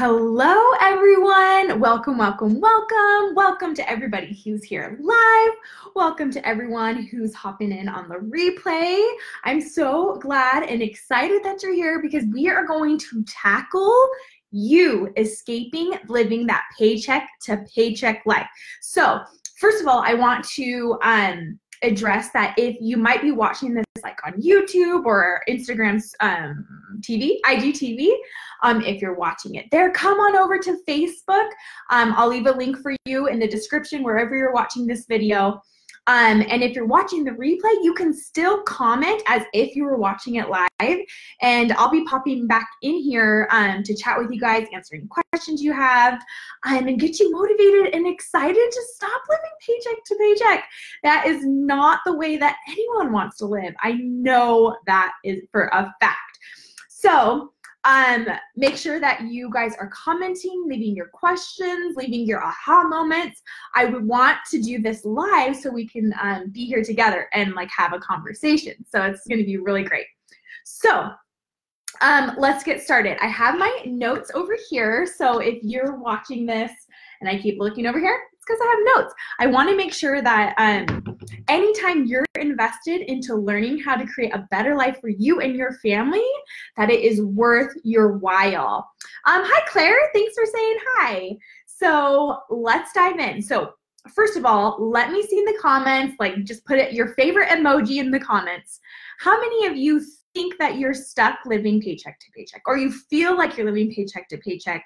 Hello, everyone. Welcome, welcome, welcome. Welcome to everybody who's here live. Welcome to everyone who's hopping in on the replay. I'm so glad and excited that you're here because we are going to tackle you escaping living that paycheck to paycheck life. So first of all, I want to address that if you might be watching this like on YouTube or Instagram's IGTV, if you're watching it there, come on over to Facebook. I'll leave a link for you in the description wherever you're watching this video. And if you're watching the replay, you can still comment as if you were watching it live. And I'll be popping back in here to chat with you guys, answer any questions you have, and get you motivated and excited to stop living paycheck to paycheck. That is not the way that anyone wants to live. I know that is for a fact. So make sure that you guys are commenting, leaving your questions, leaving your aha moments. I would want to do this live so we can be here together and like have a conversation. So it's going to be really great. So let's get started. I have my notes over here. So if you're watching this and I keep looking over here, it's because I have notes. I want to make sure that anytime you're invested into learning how to create a better life for you and your family, that it is worth your while. Hi, Claire. Thanks for saying hi. So let's dive in. So first of all, let me see in the comments, like just put your favorite emoji in the comments. How many of you think that you're stuck living paycheck to paycheck, or you feel like you're living paycheck to paycheck?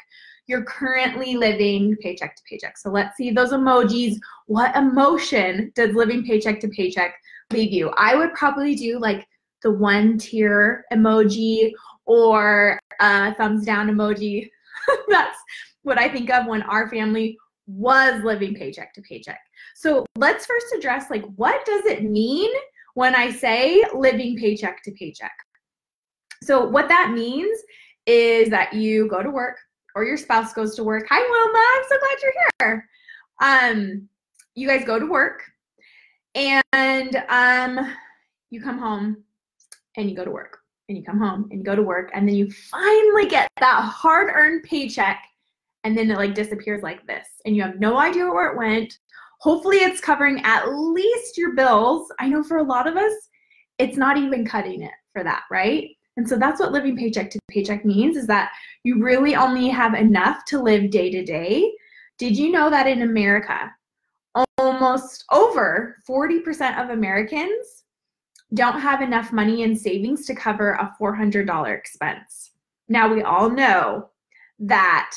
You're currently living paycheck to paycheck. So let's see those emojis. What emotion does living paycheck to paycheck leave you? I would probably do like the one tear emoji or a thumbs down emoji. That's what I think of when our family was living paycheck to paycheck. So let's first address like, what does it mean when I say living paycheck to paycheck? So what that means is that you go to work, or your spouse goes to work. Hi, Wilma, I'm so glad you're here. You guys go to work, and you come home, and you go to work, and you come home, and you go to work, and then you finally get that hard-earned paycheck, and then it like disappears like this, and you have no idea where it went. Hopefully, it's covering at least your bills. I know for a lot of us, it's not even cutting it for that, right? And so that's what living paycheck to paycheck means, is that you really only have enough to live day to day. Did you know that in America, almost over 40% of Americans don't have enough money in savings to cover a $400 expense? Now, we all know that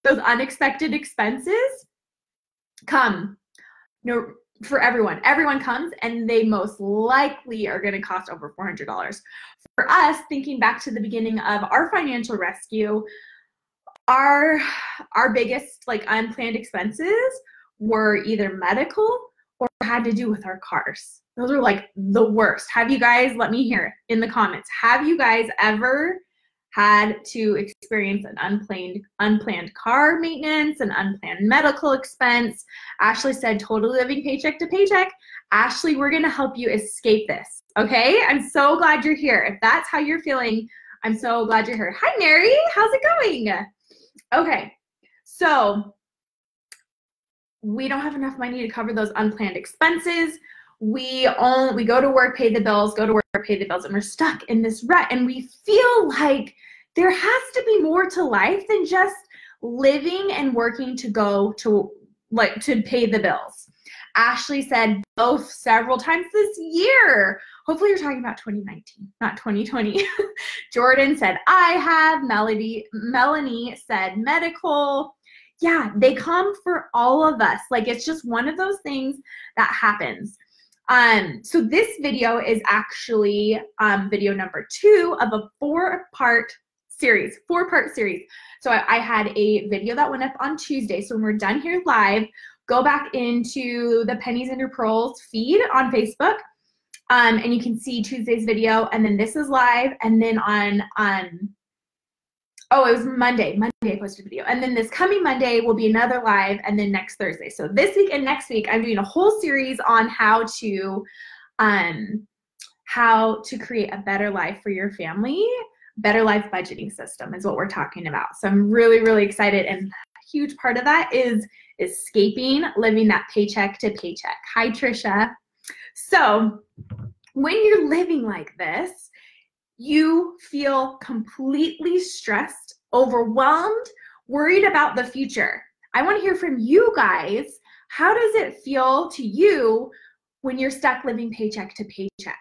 those unexpected expenses come for everyone. Everyone comes, and they most likely are going to cost over $400. For us, thinking back to the beginning of our financial rescue, our biggest like unplanned expenses were either medical or had to do with our cars. Those are like the worst. Have you guys, let me hear in the comments, have you guys ever had to experience an unplanned car maintenance, an unplanned medical expense? Ashley said, totally living paycheck to paycheck. Ashley, we're going to help you escape this, okay? I'm so glad you're here. If that's how you're feeling, I'm so glad you're here. Hi, Mary. How's it going? Okay, so we don't have enough money to cover those unplanned expenses. We go to work, pay the bills, go to work, pay the bills, and we're stuck in this rut, and we feel like there has to be more to life than just living and working to pay the bills. Ashley said both several times this year. Hopefully you're talking about 2019, not 2020. Jordan said, I have. Melanie said medical. Yeah, they come for all of us. Like, it's just one of those things that happens. So this video is actually video number 2 of a four-part series. So I had a video that went up on Tuesday. So when we're done here live, go back into the Pennies and Your Pearls feed on Facebook, and you can see Tuesday's video. And then this is live. And then on it was Monday I posted a video. And then this coming Monday will be another live, and then next Thursday. So this week and next week, I'm doing a whole series on how to create a better life for your family better life budgeting system is what we're talking about. So I'm really, really excited. And a huge part of that is escaping living that paycheck to paycheck. Hi, Trisha. So when you're living like this, you feel completely stressed, overwhelmed, worried about the future. I want to hear from you guys. How does it feel to you when you're stuck living paycheck to paycheck?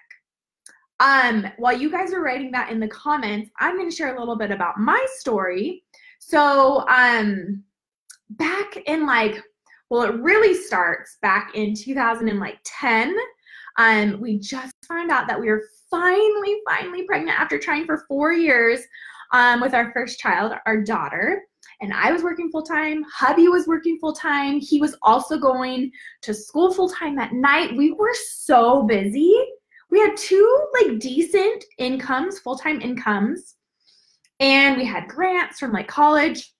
While you guys are writing that in the comments, I'm going to share a little bit about my story. So back in it really starts back in 2010. We just found out that we were finally pregnant after trying for 4 years with our first child, our daughter. And I was working full-time. Hubby was working full-time. He was also going to school full-time at night. We were so busy. We had two decent incomes, full-time incomes, and we had grants from college.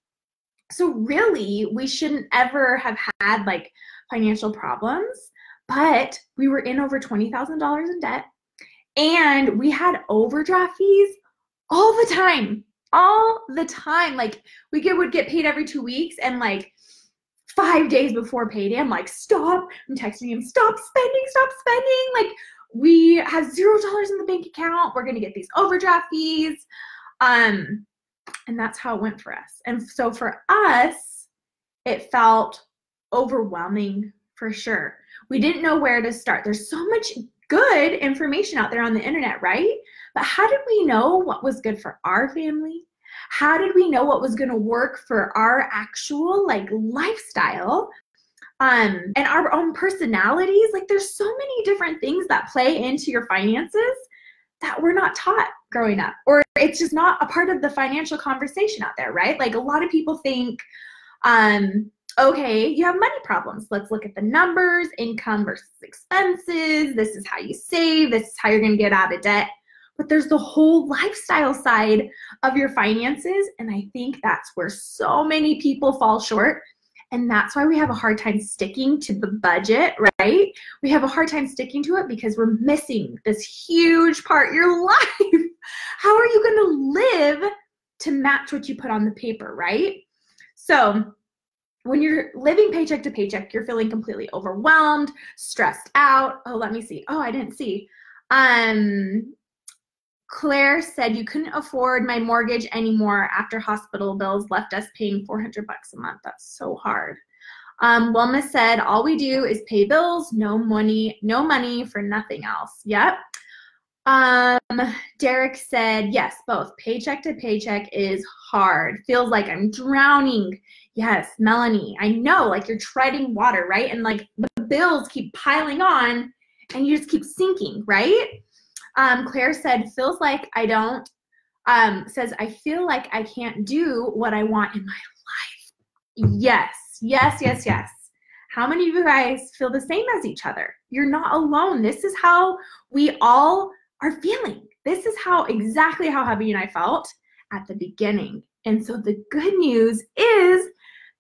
So really, we shouldn't ever have had financial problems, but we were in over $20,000 in debt, and we had overdraft fees all the time. We would get paid every 2 weeks, and 5 days before payday, I'm stop. I'm texting him, stop spending. We have $0 in the bank account. We're gonna get these overdraft fees. And that's how it went for us. And so for us, it felt overwhelming for sure. We didn't know where to start. There's so much good information out there on the internet, right? But how did we know what was good for our family? How did we know what was gonna work for our actual lifestyle? And our own personalities? There's so many different things that play into your finances that we're not taught growing up, or it's just not a part of the financial conversation out there, right? A lot of people think, okay, you have money problems. Let's look at the numbers, income versus expenses. This is how you save. This is how you're going to get out of debt. But there's the whole lifestyle side of your finances, and I think that's where so many people fall short. And that's why we have a hard time sticking to the budget, right? We have a hard time sticking to it because we're missing this huge part, your life. How are you going to live to match what you put on the paper, right? So when you're living paycheck to paycheck, you're feeling completely overwhelmed, stressed out. Oh, let me see. Oh, I didn't see. Claire said, you couldn't afford my mortgage anymore after hospital bills left us paying $400 a month. That's so hard. Wilma said, all we do is pay bills, no money for nothing else. Yep. Derek said, yes, both paycheck to paycheck is hard. Feels like I'm drowning. Yes, Melanie, I know, you're treading water, right? And the bills keep piling on and you just keep sinking, right? Claire said, feels like I don't, says, I feel like I can't do what I want in my life. Yes. How many of you guys feel the same as each other? You're not alone. This is how we all are feeling. This is exactly how hubby and I felt at the beginning. And so the good news is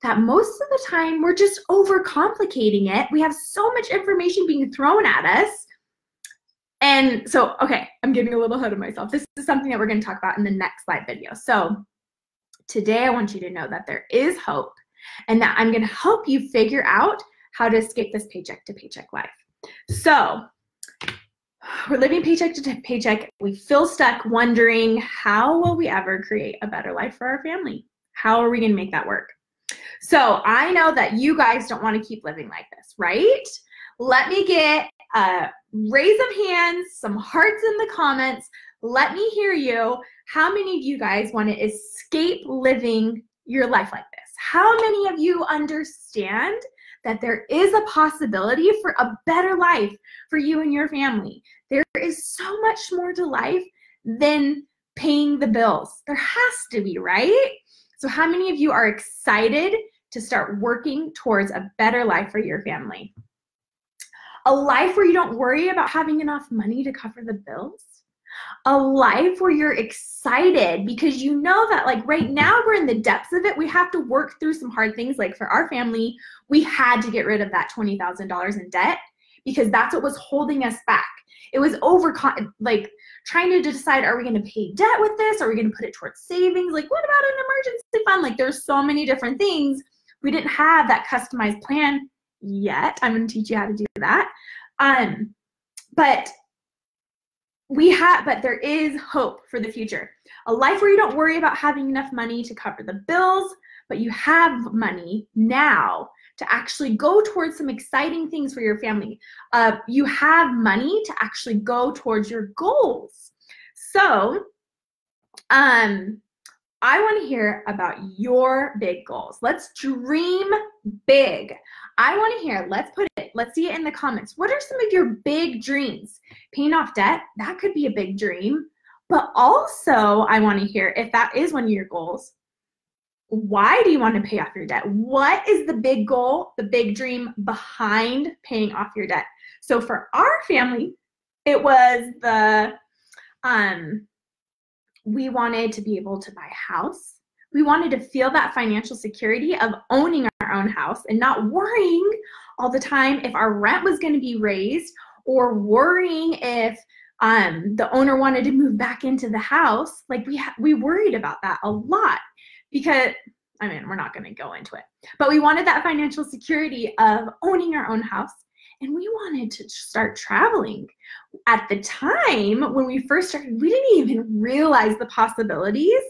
that most of the time we're just overcomplicating it. We have so much information being thrown at us. And so, okay, I'm getting a little ahead of myself. This is something that we're going to talk about in the next live video. So today I want you to know that there is hope and that I'm going to help you figure out how to escape this paycheck to paycheck life. So we're living paycheck to paycheck. We feel stuck wondering, how will we ever create a better life for our family? How are we going to make that work? So I know that you guys don't want to keep living like this, right? Let me get a raise of hands, some hearts in the comments. Let me hear you. How many of you guys want to escape living your life like this? How many of you understand that there is a possibility for a better life for you and your family? There is so much more to life than paying the bills. There has to be, right? So how many of you are excited to start working towards a better life for your family? A life where you don't worry about having enough money to cover the bills. A life where you're excited because you know that right now we're in the depths of it. We have to work through some hard things. For our family, we had to get rid of that $20,000 in debt. because that's what was holding us back. It was like trying to decide, are we going to pay debt with this? Are we going to put it towards savings? Like, what about an emergency fund? Like, there's so many different things. We didn't have that customized plan yet. I'm going to teach you how to do that. But there is hope for the future. A life where you don't worry about having enough money to cover the bills, but you have money now to actually go towards some exciting things for your family. You have money to actually go towards your goals. So, I want to hear about your big goals. Let's dream big. I want to hear, let's see it in the comments. What are some of your big dreams? Paying off debt, that could be a big dream. But also, I want to hear, if that is one of your goals, why do you want to pay off your debt? What is the big goal, the big dream behind paying off your debt? So for our family, it was we wanted to be able to buy a house. We wanted to feel that financial security of owning our own house and not worrying all the time if our rent was going to be raised, or worrying if the owner wanted to move back into the house. Like, we worried about that a lot because, I mean, we're not going to go into it, but we wanted that financial security of owning our own house. And we wanted to start traveling. At the time when we first started, we didn't even realize the possibilities,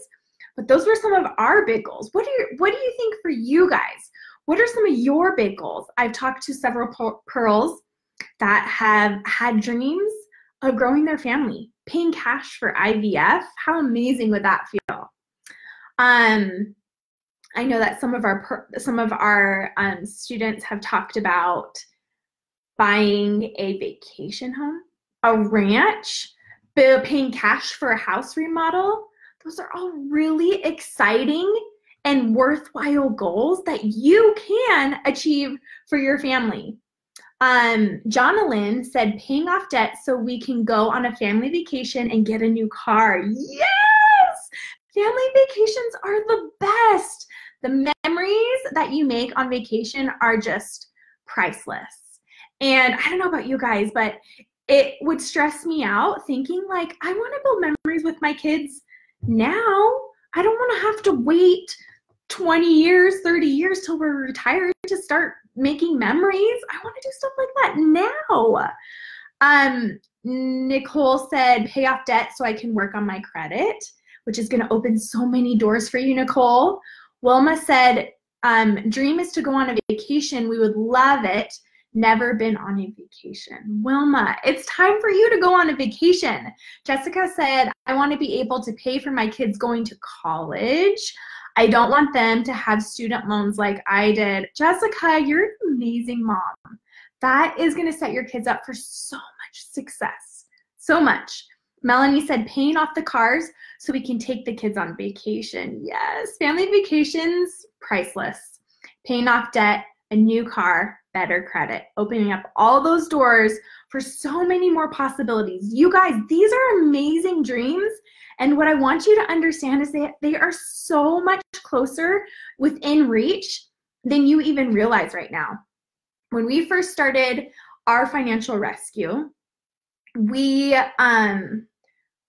but those were some of our big goals. What do you think for you guys? What are some of your big goals? I've talked to several pearls that have had dreams of growing their family, paying cash for IVF. How amazing would that feel? I know that some of our students have talked about buying a vacation home, a ranch, paying cash for a house remodel. Those are all really exciting and worthwhile goals that you can achieve for your family. Jonalyn said, paying off debt so we can go on a family vacation and get a new car. Yes! Family vacations are the best. The memories that you make on vacation are just priceless. And I don't know about you guys, but it would stress me out thinking, like, I want to build memories with my kids now. I don't want to have to wait 20 years, 30 years till we're retired to start making memories. I want to do stuff like that now. Nicole said, pay off debt so I can work on my credit, which is going to open so many doors for you, Nicole. Wilma said, dream is to go on a vacation. We would love it. Never been on a vacation. Wilma, it's time for you to go on a vacation. Jessica said, I want to be able to pay for my kids going to college. I don't want them to have student loans like I did. Jessica, you're an amazing mom. That is going to set your kids up for so much success. So much. Melanie said, paying off the cars so we can take the kids on vacation. Yes, family vacations, priceless. Paying off debt, a new car, better credit, opening up all those doors for so many more possibilities. You guys, these are amazing dreams. And what I want you to understand is that they are so much closer within reach than you even realize right now. When we first started our financial rescue, we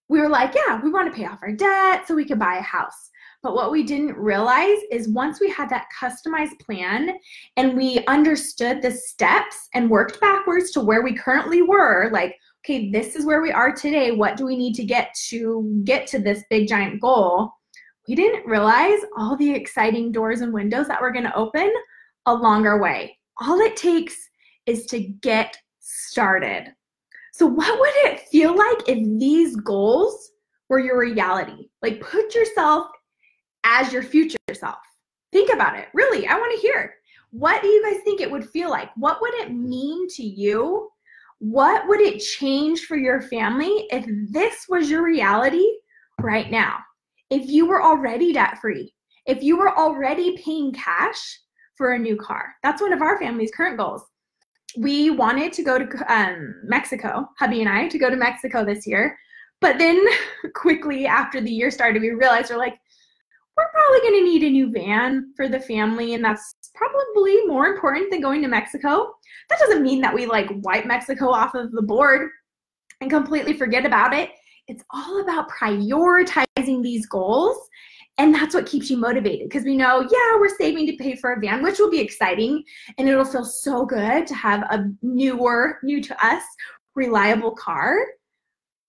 were like, yeah, we want to pay off our debt so we could buy a house. But what we didn't realize is once we had that customized plan and we understood the steps and worked backwards to where we currently were, like, okay, this is where we are today. What do we need to get to this big giant goal? We didn't realize all the exciting doors and windows that we're going to open along our way. All it takes is to get started. So what would it feel like if these goals were your reality? Like, put yourself as your future self. Think about it. Really, I want to hear. What do you guys think it would feel like? What would it mean to you? What would it change for your family if this was your reality right now? If you were already debt-free, if you were already paying cash for a new car. That's one of our family's current goals. We wanted to go to Mexico, hubby and I, to go to Mexico this year. But then quickly after the year started, we realized we're we're probably going to need a new van for the family, and that's probably more important than going to Mexico. That doesn't mean that we like wipe Mexico off of the board and completely forget about it. It's all about prioritizing these goals, and that's what keeps you motivated, because we know, yeah, we're saving to pay for a van, which will be exciting, and it'll feel so good to have a new to us, reliable car.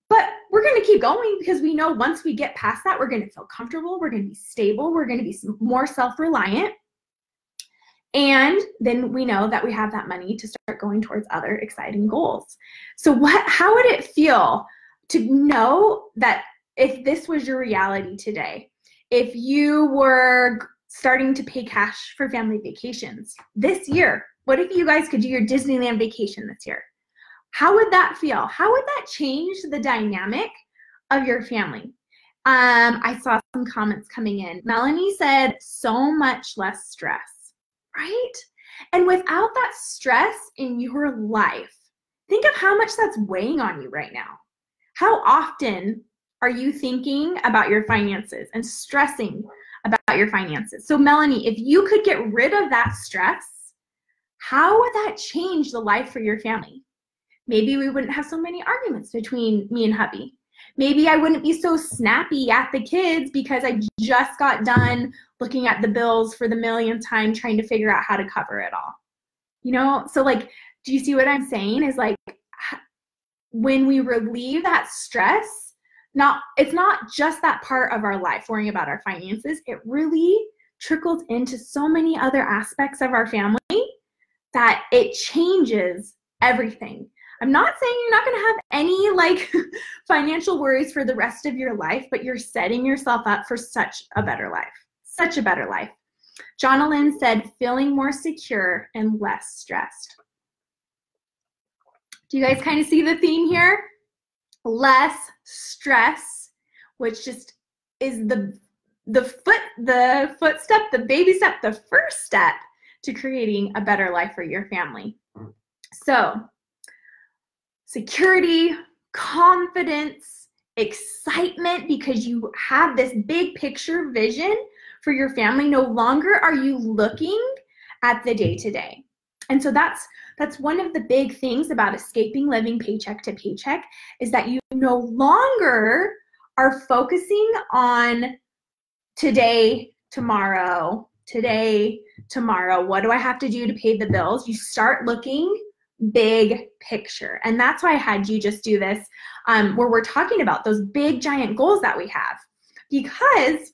But we're going to keep going because we know once we get past that, we're going to feel comfortable, we're going to be stable, we're going to be more self-reliant. And then we know that we have that money to start going towards other exciting goals. So how would it feel to know that if this was your reality today, if you were starting to pay cash for family vacations this year, what if you guys could do your Disneyland vacation this year? How would that feel? How would that change the dynamic of your family? I saw some comments coming in. Melanie said, so much less stress, right? And without that stress in your life, think of how much that's weighing on you right now. How often are you thinking about your finances and stressing about your finances? So Melanie, if you could get rid of that stress, how would that change the life for your family? Maybe we wouldn't have so many arguments between me and hubby. Maybe I wouldn't be so snappy at the kids because I just got done looking at the bills for the millionth time trying to figure out how to cover it all. You know, so like, do you see what I'm saying? Is like, when we relieve that stress, it's not just that part of our life worrying about our finances. It really trickles into so many other aspects of our family that it changes everything. I'm not saying you're not going to have any like financial worries for the rest of your life, but you're setting yourself up for such a better life, such a better life. Jonalyn said, feeling more secure and less stressed. Do you guys kind of see the theme here? Less stress, which just is the footstep, the baby step, the first step to creating a better life for your family. So, security, confidence, excitement, because you have this big picture vision for your family. No longer are you looking at the day-to-day. And so that's one of the big things about escaping living paycheck to paycheck, is that you no longer are focusing on today, tomorrow, what do I have to do to pay the bills? You start looking big picture. And that's why I had you just do this where we're talking about those big giant goals that we have. Because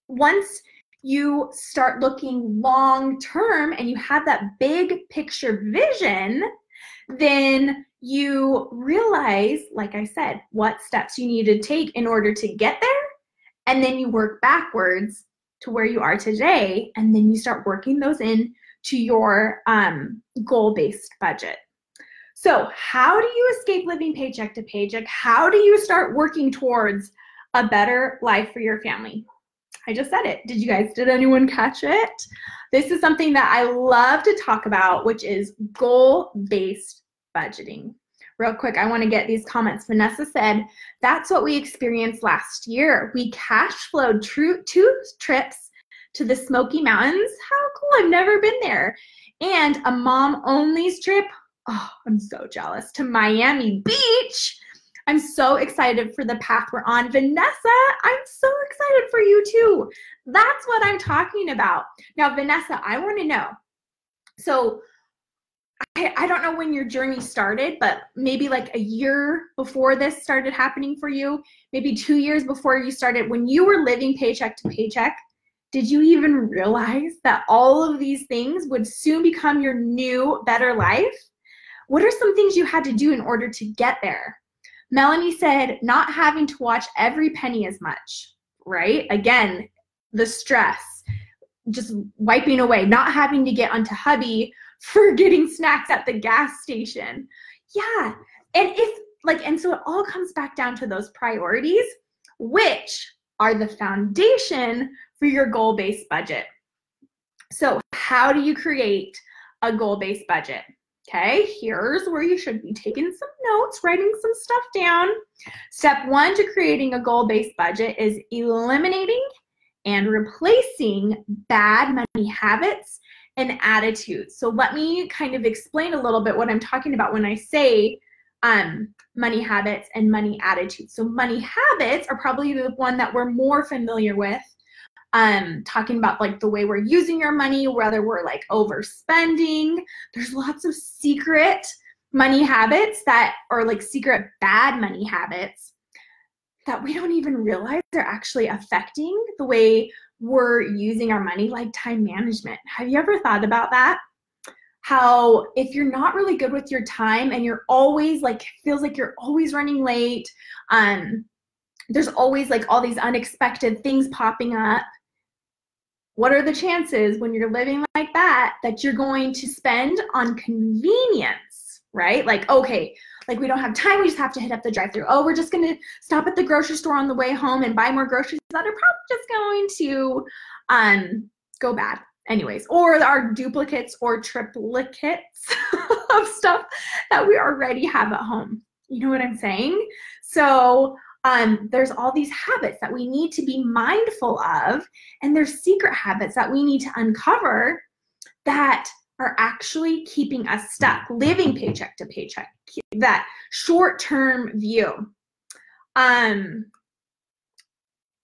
once you start looking long term and you have that big picture vision, then you realize, like I said, what steps you need to take in order to get there. And then you work backwards to where you are today. And then you start working those in to your goal-based budget. So how do you escape living paycheck to paycheck? How do you start working towards a better life for your family? I just said it. Did anyone catch it? This is something that I love to talk about, which is goal-based budgeting. Real quick, I want to get these comments. Vanessa said, that's what we experienced last year. We cash flowed 2 trips to the Smoky Mountains. How cool, I've never been there. And a mom-only trip, oh, I'm so jealous, to Miami Beach. I'm so excited for the path we're on. Vanessa, I'm so excited for you too. That's what I'm talking about. Now, Vanessa, I want to know. So I don't know when your journey started, but maybe like a year before this started happening for you, maybe 2 years before you started, when you were living paycheck to paycheck, did you even realize that all of these things would soon become your new, better life? What are some things you had to do in order to get there? Melanie said, not having to watch every penny as much, right? Again, the stress, just wiping away, not having to get onto hubby for getting snacks at the gas station. Yeah, and so it all comes back down to those priorities, which are the foundation for your goal-based budget. So how do you create a goal-based budget? Okay, here's where you should be taking some notes, writing some stuff down. Step 1 to creating a goal-based budget is eliminating and replacing bad money habits and attitudes. So let me kind of explain a little bit what I'm talking about when I say money habits and money attitudes. So money habits are probably the one that we're more familiar with, talking about like the way we're using our money, whether we're like overspending. There's lots of secret money habits that are like secret bad money habits that we don't even realize they're actually affecting the way we're using our money, like time management. Have you ever thought about that? How if you're not really good with your time and you're always like, feels like you're always running late, there's always like all these unexpected things popping up. What are the chances when you're living like that you're going to spend on convenience, right? Like, okay, like we don't have time, we just have to hit up the drive-thru. Oh, we're just gonna stop at the grocery store on the way home and buy more groceries that are probably just going to go bad anyways, or our duplicates or triplicates of stuff that we already have at home. You know what I'm saying? So there's all these habits that we need to be mindful of, and there's secret habits that we need to uncover that are actually keeping us stuck, living paycheck to paycheck, that short-term view. And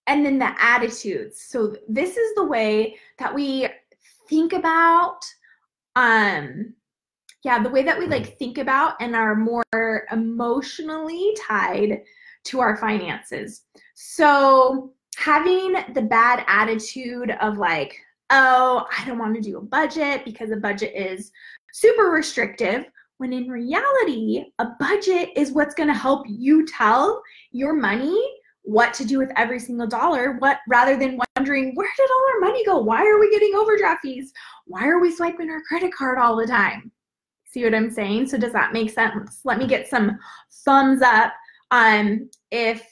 then the attitudes. So this is the way that we think about, the way that we like think about and are more emotionally tied to our finances. So having the bad attitude of like, oh, I don't want to do a budget because a budget is super restrictive, when in reality, a budget is what's going to help you tell your money what to do with every single dollar, rather than wondering, where did all our money go? Why are we getting overdraft fees? Why are we swiping our credit card all the time? See what I'm saying? So does that make sense? Let me get some thumbs up if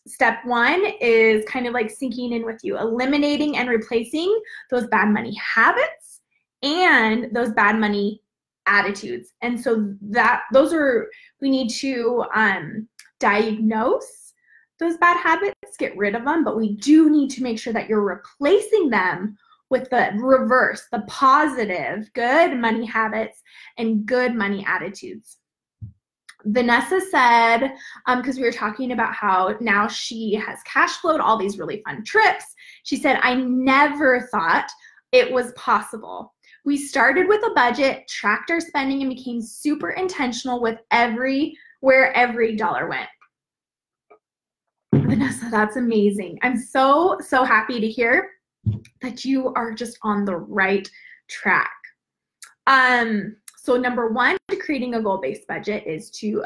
step one is kind of like sinking in with you, eliminating and replacing those bad money habits and those bad money attitudes. And so we need to diagnose those bad habits, get rid of them, but we do need to make sure that you're replacing them with the reverse, the positive, good money habits and good money attitudes. Vanessa said, because we were talking about how now she has cash flowed all these really fun trips. She said, I never thought it was possible. We started with a budget, tracked our spending, and became super intentional with where every dollar went. Vanessa, that's amazing. I'm so, so happy to hear that you are just on the right track. So number one to creating a goal-based budget is to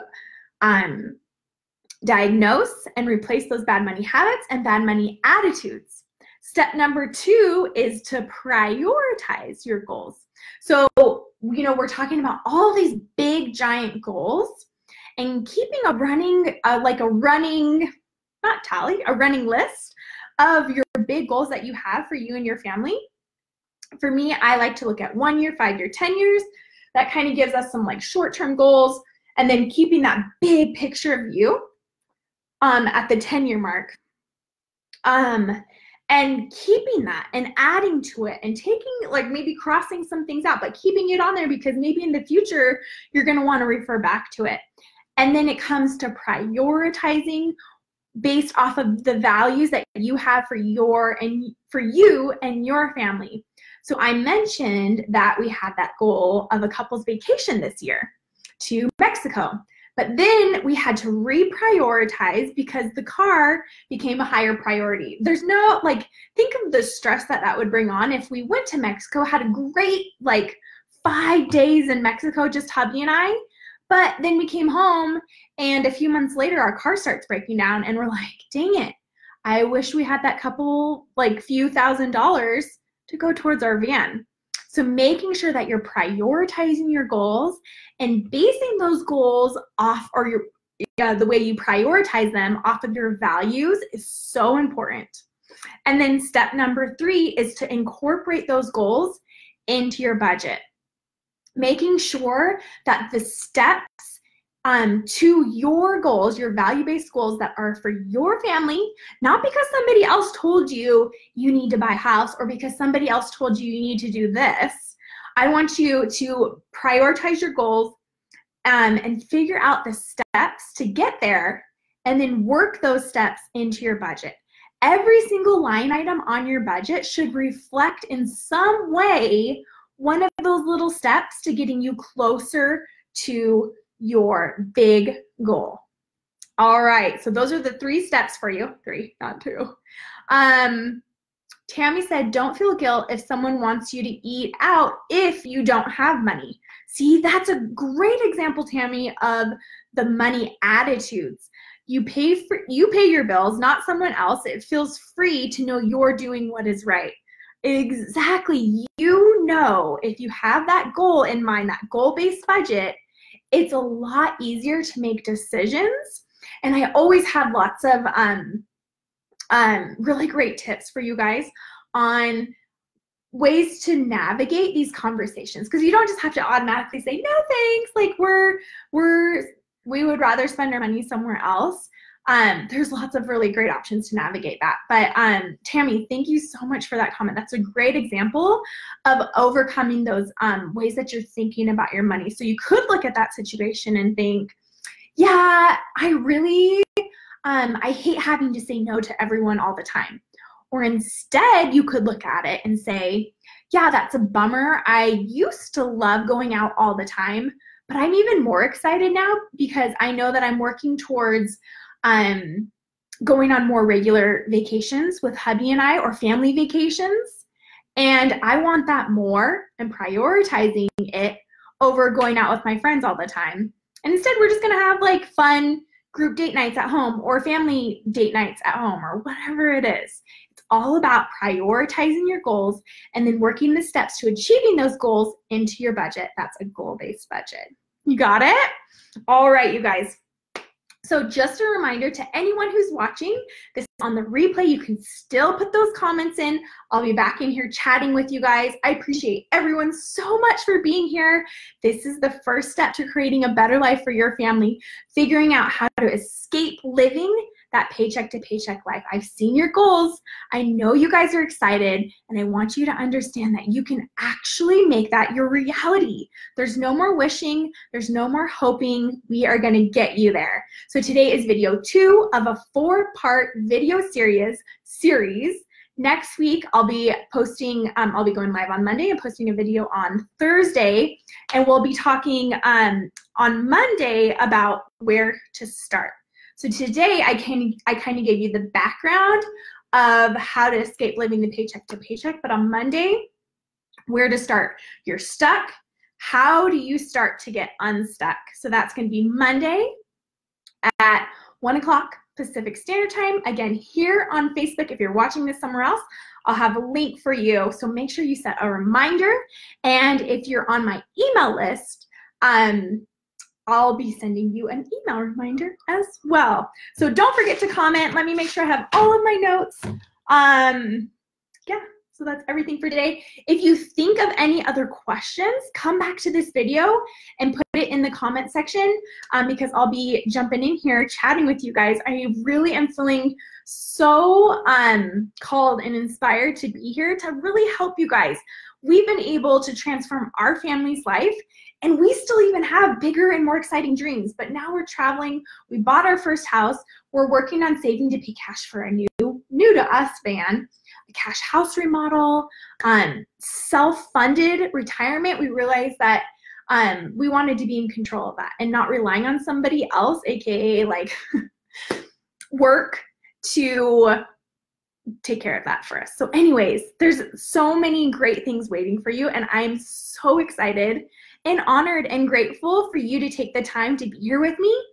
diagnose and replace those bad money habits and bad money attitudes. Step number two is to prioritize your goals. So, you know, we're talking about all these big, giant goals, and keeping a running list of your big goals that you have for you and your family. For me, I like to look at 1 year, 5 year, 10 years. That kind of gives us some like short-term goals, and then keeping that big picture view at the 10-year mark. And keeping that and adding to it and taking, like maybe crossing some things out, but keeping it on there because maybe in the future you're going to want to refer back to it. And then it comes to prioritizing based off of the values that you have for you and your family. So I mentioned that we had that goal of a couple's vacation this year to Mexico. But then we had to reprioritize because the car became a higher priority. There's no, like, think of the stress that would bring on if we went to Mexico, had a great, 5 days in Mexico, just hubby and I. But then we came home, and a few months later, our car starts breaking down, and we're like, dang it, I wish we had that couple, few $1,000s to go towards our van. So making sure that you're prioritizing your goals and basing those goals off, or the way you prioritize them off of your values is so important. And then step number 3 is to incorporate those goals into your budget. Making sure that the steps to your goals, your value-based goals that are for your family, not because somebody else told you you need to buy a house or because somebody else told you you need to do this. I want you to prioritize your goals and figure out the steps to get there and then work those steps into your budget. Every single line item on your budget should reflect in some way one of those little steps to getting you closer to your big goal. All right, so those are the 3 steps for you. 3, not 2. Tammy said, don't feel guilt if someone wants you to eat out if you don't have money. See, that's a great example, Tammy, of the money attitudes. You pay your bills, not someone else. It feels free to know you're doing what is right. Exactly. You know, if you have that goal in mind, that goal-based budget, it's a lot easier to make decisions. And I always have lots of really great tips for you guys on ways to navigate these conversations, because you don't just have to automatically say no thanks, like we would rather spend our money somewhere else. There's lots of really great options to navigate that. But Tammy, thank you so much for that comment. That's a great example of overcoming those ways that you're thinking about your money. So you could look at that situation and think, yeah, I really I hate having to say no to everyone all the time. Or instead, you could look at it and say, yeah, that's a bummer. I used to love going out all the time, but I'm even more excited now because I know that I'm working towards going on more regular vacations with hubby and I, or family vacations. And I want that more and prioritizing it over going out with my friends all the time. And instead, we're just going to have like fun group date nights at home or family date nights at home or whatever it is. It's all about prioritizing your goals and then working the steps to achieving those goals into your budget. That's a goal-based budget. You got it? All right, you guys. So just a reminder to anyone who's watching, this is on the replay. You can still put those comments in. I'll be back in here chatting with you guys. I appreciate everyone so much for being here. This is the first step to creating a better life for your family, figuring out how to escape living that paycheck to paycheck life. I've seen your goals. I know you guys are excited, and I want you to understand that you can actually make that your reality. There's no more wishing. There's no more hoping. We are going to get you there. So today is video 2 of a 4-part video series. Next week, I'll be posting, I'll be going live on Monday and posting a video on Thursday, and we'll be talking on Monday about where to start. So today, I kind of gave you the background of how to escape living the paycheck to paycheck, but on Monday, where to start. You're stuck. How do you start to get unstuck? So that's going to be Monday at 1 o'clock Pacific Standard Time. Again, here on Facebook, if you're watching this somewhere else, I'll have a link for you. So make sure you set a reminder. And if you're on my email list, I'll be sending you an email reminder as well. So don't forget to comment. Let me make sure I have all of my notes. Yeah, so that's everything for today. If you think of any other questions, come back to this video and put it in the comment section because I'll be jumping in here chatting with you guys. I really am feeling so called and inspired to be here to really help you guys. We've been able to transform our family's life, and we still even have bigger and more exciting dreams. But now we're traveling. We bought our first house. We're working on saving to pay cash for a new to us van, a cash house remodel, self-funded retirement. We realized that we wanted to be in control of that and not relying on somebody else, aka like work, to take care of that for us. So anyways, there's so many great things waiting for you, and I'm so excited and honored and grateful for you to take the time to be here with me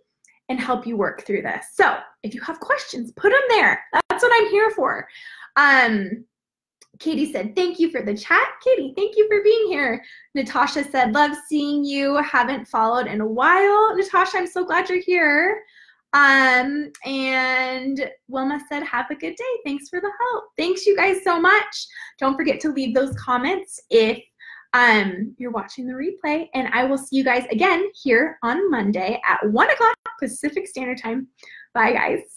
and help you work through this. So if you have questions, put them there. That's what I'm here for. Katie said, thank you for the chat. Katie, thank you for being here. Natasha said, love seeing you. Haven't followed in a while. Natasha, I'm so glad you're here. And Wilma said, have a good day. Thanks for the help. Thanks you guys so much. Don't forget to leave those comments if you're watching the replay, and I will see you guys again here on Monday at 1 o'clock Pacific Standard Time. Bye, guys.